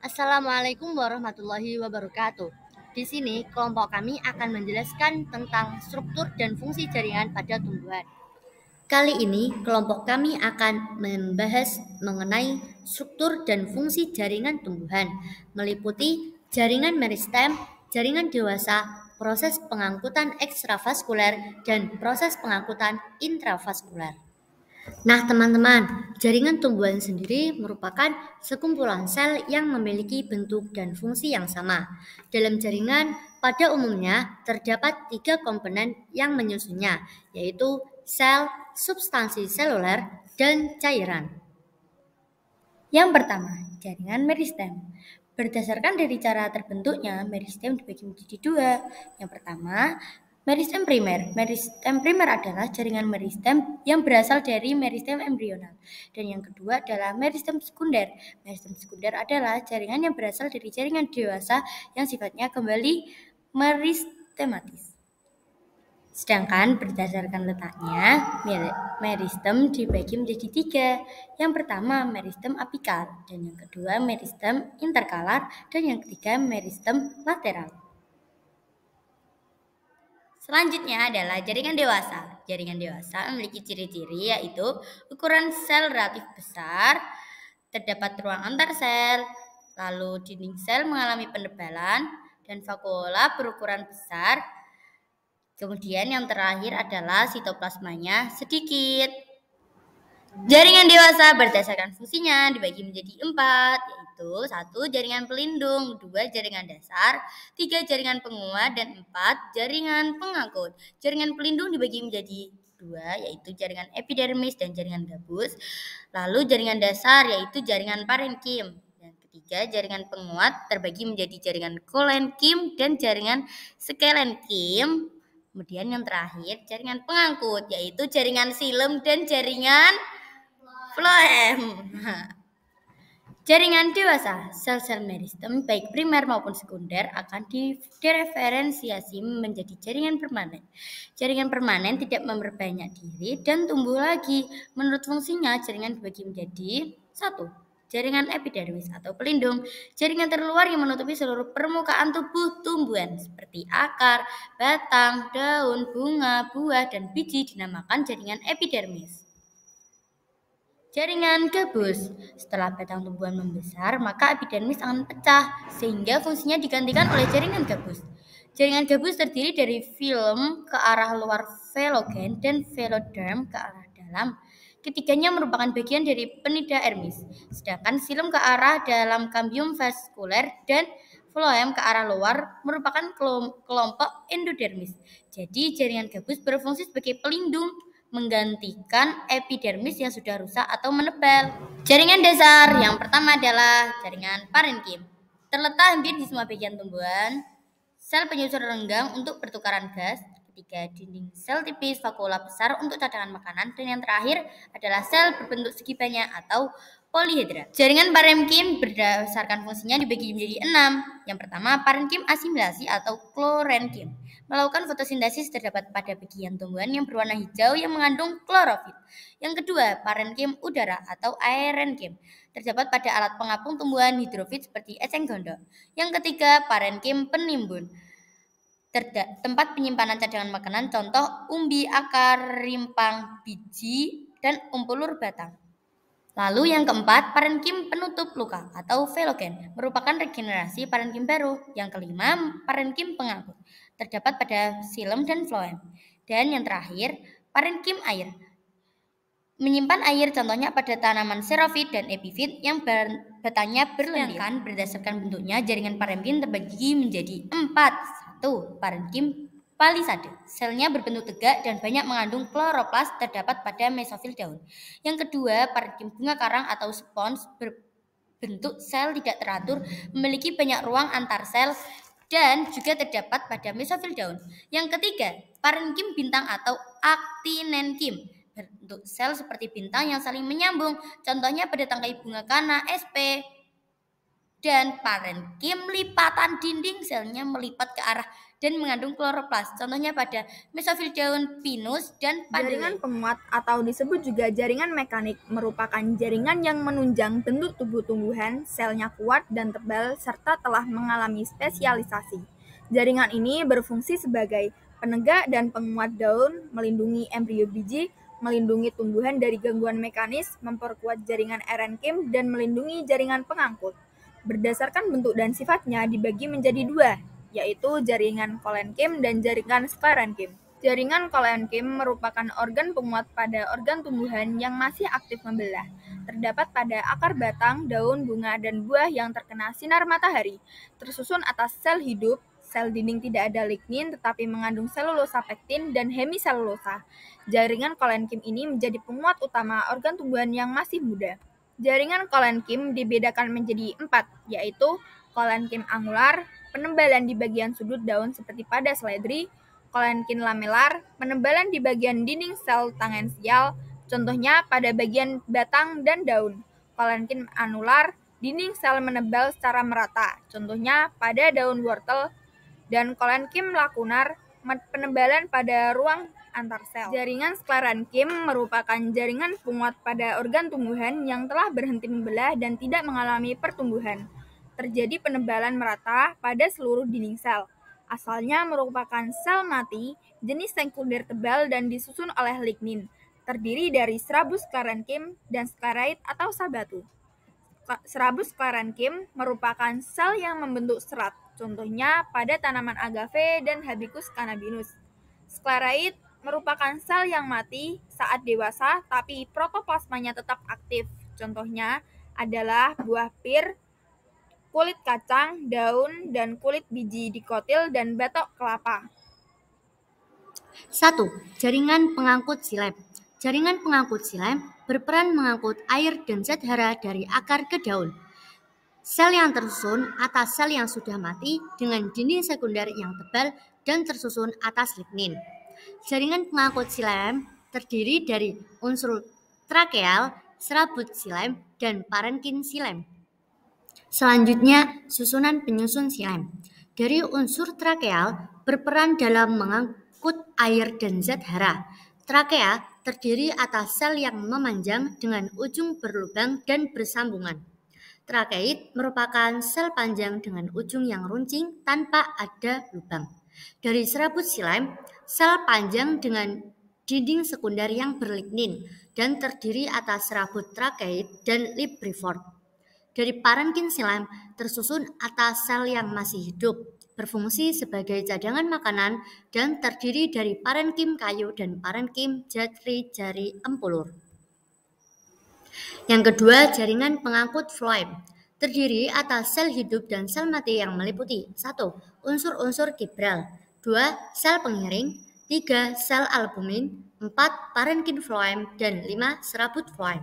Assalamualaikum warahmatullahi wabarakatuh. Di sini, kelompok kami akan menjelaskan tentang struktur dan fungsi jaringan pada tumbuhan. Kali ini, kelompok kami akan membahas mengenai struktur dan fungsi jaringan tumbuhan, meliputi jaringan meristem, jaringan dewasa, proses pengangkutan ekstravaskuler, dan proses pengangkutan intravaskuler. Nah, teman-teman, jaringan tumbuhan sendiri merupakan sekumpulan sel yang memiliki bentuk dan fungsi yang sama. Dalam jaringan, pada umumnya terdapat 3 komponen yang menyusunnya, yaitu sel, substansi seluler, dan cairan. Yang pertama, jaringan meristem. Berdasarkan dari cara terbentuknya, meristem dibagi menjadi dua. Yang pertama, meristem primer. Meristem primer adalah jaringan meristem yang berasal dari meristem embrional. Dan yang kedua adalah meristem sekunder. Meristem sekunder adalah jaringan yang berasal dari jaringan dewasa yang sifatnya kembali meristematis. Sedangkan berdasarkan letaknya, meristem dibagi menjadi 3. Yang pertama meristem apikal, dan yang kedua meristem interkalar, dan yang ketiga meristem lateral. Selanjutnya adalah jaringan dewasa. Jaringan dewasa memiliki ciri-ciri yaitu ukuran sel relatif besar, terdapat ruang antar sel, lalu dinding sel mengalami penebalan, dan vakuola berukuran besar. Kemudian yang terakhir adalah sitoplasmanya sedikit. Jaringan dewasa berdasarkan fungsinya dibagi menjadi 4, yaitu 1. Jaringan pelindung, 2. Jaringan dasar, 3. Jaringan penguat, dan 4. Jaringan pengangkut. Jaringan pelindung dibagi menjadi 2, yaitu jaringan epidermis dan jaringan gabus. Lalu jaringan dasar yaitu jaringan parenkim. Dan ketiga, jaringan penguat terbagi menjadi jaringan kolenkim dan jaringan skelenkim. Kemudian yang terakhir jaringan pengangkut yaitu jaringan silem dan jaringan floem. Jaringan dewasa, sel-sel meristem baik primer maupun sekunder akan diferensiasi menjadi jaringan permanen. Jaringan permanen tidak memperbanyak diri dan tumbuh lagi. Menurut fungsinya, jaringan dibagi menjadi 1. Jaringan epidermis atau pelindung, jaringan terluar yang menutupi seluruh permukaan tubuh tumbuhan seperti akar, batang, daun, bunga, buah, dan biji dinamakan jaringan epidermis. Jaringan gabus. Setelah batang tumbuhan membesar, maka epidermis akan pecah sehingga fungsinya digantikan oleh jaringan gabus. Jaringan gabus terdiri dari film ke arah luar velogen dan veloderm ke arah dalam. Ketiganya merupakan bagian dari penidaermis, sedangkan silem ke arah dalam kambium vaskuler dan floem ke arah luar merupakan kelompok endodermis. Jadi jaringan gabus berfungsi sebagai pelindung menggantikan epidermis yang sudah rusak atau menebal. Jaringan dasar yang pertama adalah jaringan parenkim. Terletak hampir di semua bagian tumbuhan, sel penyusun renggang untuk pertukaran gas, ketiga dinding sel tipis vakuola besar untuk cadangan makanan, dan yang terakhir adalah sel berbentuk segi banyak atau polihedra. Jaringan parenkim berdasarkan fungsinya dibagi menjadi 6. Yang pertama parenkim asimilasi atau klorenkim. Melakukan fotosintesis terdapat pada bagian tumbuhan yang berwarna hijau yang mengandung klorofil. Yang kedua parenkim udara atau aerenkim. Terdapat pada alat pengapung tumbuhan hidrofit seperti eceng gondok. Yang ketiga parenkim penimbun. Tempat penyimpanan cadangan makanan, contoh umbi, akar, rimpang, biji, dan umpulur batang. Lalu yang keempat, parenkim penutup luka atau velogen, merupakan regenerasi parenkim baru. Yang kelima, parenkim pengangkut, terdapat pada silem dan floem. Dan yang terakhir, parenkim air, menyimpan air, contohnya pada tanaman xerophyt dan epifit yang batangnya berlendir. Berdasarkan bentuknya, jaringan parenkim terbagi menjadi 4. 1. Parenkim palisade. Selnya berbentuk tegak dan banyak mengandung kloroplas, terdapat pada mesofil daun. Yang kedua, parenkim bunga karang atau spons berbentuk sel tidak teratur, memiliki banyak ruang antar sel dan juga terdapat pada mesofil daun. Yang ketiga, parenkim bintang atau actinenkim, berbentuk sel seperti bintang yang saling menyambung, contohnya pada tangkai bunga kana, sp. Dan parenkim lipatan dinding selnya melipat ke arah dan mengandung kloroplas. Contohnya pada mesofil daun pinus dan Jaringan pandelei. penguat atau disebut juga jaringan mekanik merupakan jaringan yang menunjang bentuk tubuh tumbuhan, selnya kuat dan tebal serta telah mengalami spesialisasi. Jaringan ini berfungsi sebagai penegak dan penguat daun, melindungi embrio biji, melindungi tumbuhan dari gangguan mekanis, memperkuat jaringan erenkim, dan melindungi jaringan pengangkut. Berdasarkan bentuk dan sifatnya dibagi menjadi dua, yaitu jaringan kolenkim dan jaringan sklerenkim. Jaringan kolenkim merupakan organ penguat pada organ tumbuhan yang masih aktif membelah. Terdapat pada akar batang, daun, bunga, dan buah yang terkena sinar matahari. Tersusun atas sel hidup, sel dinding tidak ada lignin tetapi mengandung selulosa pektin dan hemiselulosa. Jaringan kolenkim ini menjadi penguat utama organ tumbuhan yang masih muda. Jaringan kolenkim dibedakan menjadi 4, yaitu kolenkim angular, penebalan di bagian sudut daun seperti pada seledri, kolenkim lamelar, penebalan di bagian dinding sel tangensial, contohnya pada bagian batang dan daun. Kolenkim anular, dinding sel menebal secara merata, contohnya pada daun wortel, dan kolenkim lakunar, penebalan pada ruang antar sel. Jaringan sklerenkim merupakan jaringan penguat pada organ tumbuhan yang telah berhenti membelah dan tidak mengalami pertumbuhan. Terjadi penebalan merata pada seluruh dinding sel. Asalnya merupakan sel mati, jenis sekunder tebal dan disusun oleh lignin. Terdiri dari serabus sklerenkim dan sklerait atau sabatu. Serabus sklerenkim merupakan sel yang membentuk serat, contohnya pada tanaman agave dan Hibiscus cannabinus. Sklerait merupakan sel yang mati saat dewasa tapi protoplasmanya tetap aktif. Contohnya adalah buah pir, kulit kacang, daun, dan kulit biji dikotil dan batok kelapa. 1. Jaringan pengangkut silem. Jaringan pengangkut silem berperan mengangkut air dan zat hara dari akar ke daun. Sel yang tersusun atas sel yang sudah mati dengan dinding sekunder yang tebal dan tersusun atas lignin. Jaringan pengangkut silem terdiri dari unsur trakeal, serabut silem, dan parenkim silem. Selanjutnya, susunan penyusun silem. Dari unsur trakeal berperan dalam mengangkut air dan zat hara. Trakea terdiri atas sel yang memanjang dengan ujung berlubang dan bersambungan. Trakeit merupakan sel panjang dengan ujung yang runcing tanpa ada lubang. Dari serabut silem, sel panjang dengan dinding sekunder yang berlignin dan terdiri atas serabut trakeit dan librivort. Dari parenkim silem tersusun atas sel yang masih hidup, berfungsi sebagai cadangan makanan dan terdiri dari parenkim kayu dan parenkim jari empulur. Yang kedua, jaringan pengangkut floem. Terdiri atas sel hidup dan sel mati yang meliputi 1. Unsur-unsur gibral, 2. Sel pengiring, 3. Sel albumin, 4. Parenkim floem, dan 5. Serabut floem.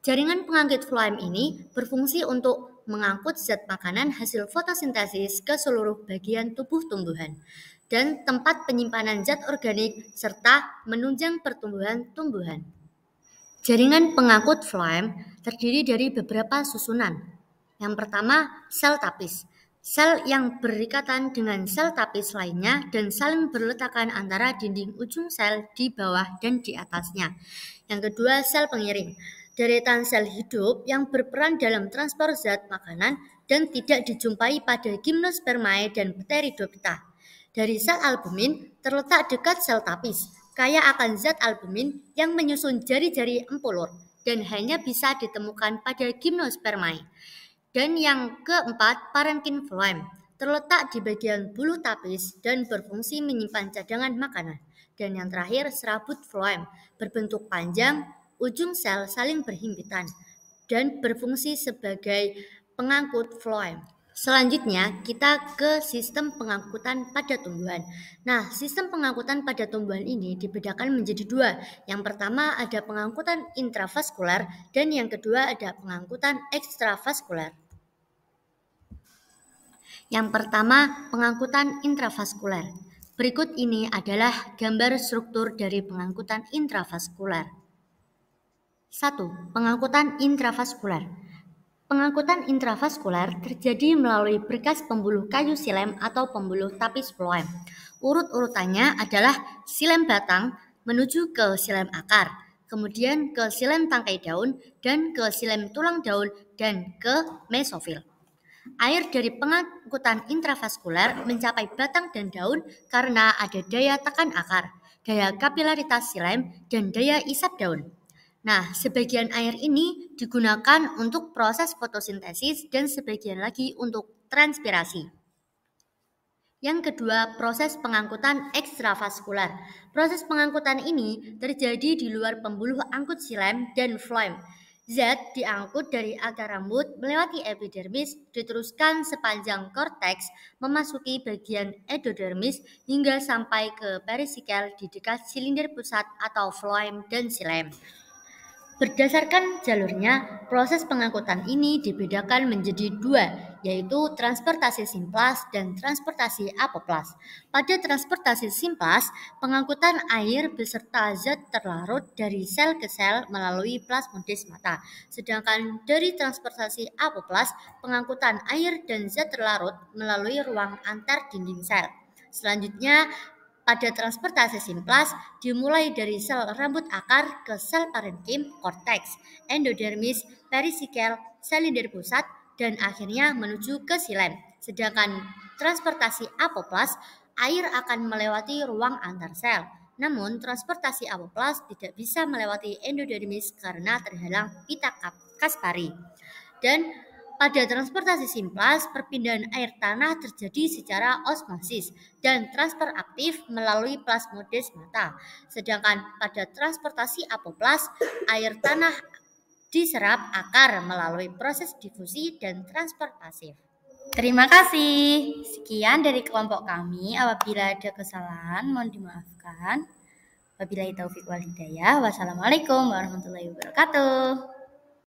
Jaringan pengangkut floem ini berfungsi untuk mengangkut zat makanan hasil fotosintesis ke seluruh bagian tubuh tumbuhan dan tempat penyimpanan zat organik serta menunjang pertumbuhan tumbuhan. Jaringan pengangkut floem terdiri dari beberapa susunan. Yang pertama, sel tapis. Sel yang berikatan dengan sel tapis lainnya dan saling berletakan antara dinding ujung sel di bawah dan di atasnya. Yang kedua, sel pengiring. Deretan sel hidup yang berperan dalam transport zat makanan dan tidak dijumpai pada gimnospermae dan pteridophyta. Dari sel albumin terletak dekat sel tapis, kaya akan zat albumin yang menyusun jari-jari empulur dan hanya bisa ditemukan pada gimnospermae. Dan yang keempat, parenkim floem, terletak di bagian bulu tapis dan berfungsi menyimpan cadangan makanan. Dan yang terakhir, serabut floem, berbentuk panjang, ujung sel saling berhimpitan, dan berfungsi sebagai pengangkut floem. Selanjutnya, kita ke sistem pengangkutan pada tumbuhan. Nah, sistem pengangkutan pada tumbuhan ini dibedakan menjadi dua. Yang pertama ada pengangkutan intravaskular dan yang kedua ada pengangkutan ekstravaskular. Yang pertama, pengangkutan intravaskular. Berikut ini adalah gambar struktur dari pengangkutan intravaskular. 1. Pengangkutan intravaskular. Pengangkutan intravaskuler terjadi melalui berkas pembuluh kayu silem atau pembuluh tapis floem. Urut-urutannya adalah silem batang menuju ke silem akar, kemudian ke silem tangkai daun, dan ke silem tulang daun, dan ke mesofil. Air dari pengangkutan intravaskuler mencapai batang dan daun karena ada daya tekan akar, daya kapilaritas silem, dan daya isap daun. Nah, sebagian air ini digunakan untuk proses fotosintesis dan sebagian lagi untuk transpirasi. Yang kedua, proses pengangkutan ekstravaskular. Proses pengangkutan ini terjadi di luar pembuluh angkut silem dan floem. Zat diangkut dari akar rambut melewati epidermis, diteruskan sepanjang korteks, memasuki bagian endodermis hingga sampai ke perisikel di dekat silinder pusat atau floem dan silem. Berdasarkan jalurnya, proses pengangkutan ini dibedakan menjadi dua, yaitu transportasi simplas dan transportasi apoplas. Pada transportasi simplas, pengangkutan air beserta zat terlarut dari sel ke sel melalui plasmodesmata. Sedangkan dari transportasi apoplas, pengangkutan air dan zat terlarut melalui ruang antar dinding sel. Selanjutnya, pada transportasi simplas dimulai dari sel rambut akar ke sel parenkim, korteks, endodermis, perisikel, silinder pusat, dan akhirnya menuju ke silem. Sedangkan transportasi apoplas, air akan melewati ruang antar sel. Namun, transportasi apoplas tidak bisa melewati endodermis karena terhalang pita Kaspari. Dan pada transportasi simplas, perpindahan air tanah terjadi secara osmosis dan transfer aktif melalui plasmodesmata. Sedangkan pada transportasi apoplas, air tanah diserap akar melalui proses difusi dan transfer pasif. Terima kasih. Sekian dari kelompok kami. Apabila ada kesalahan, mohon dimaafkan. Wabillahi taufiq wal hidayah. Wassalamualaikum warahmatullahi wabarakatuh.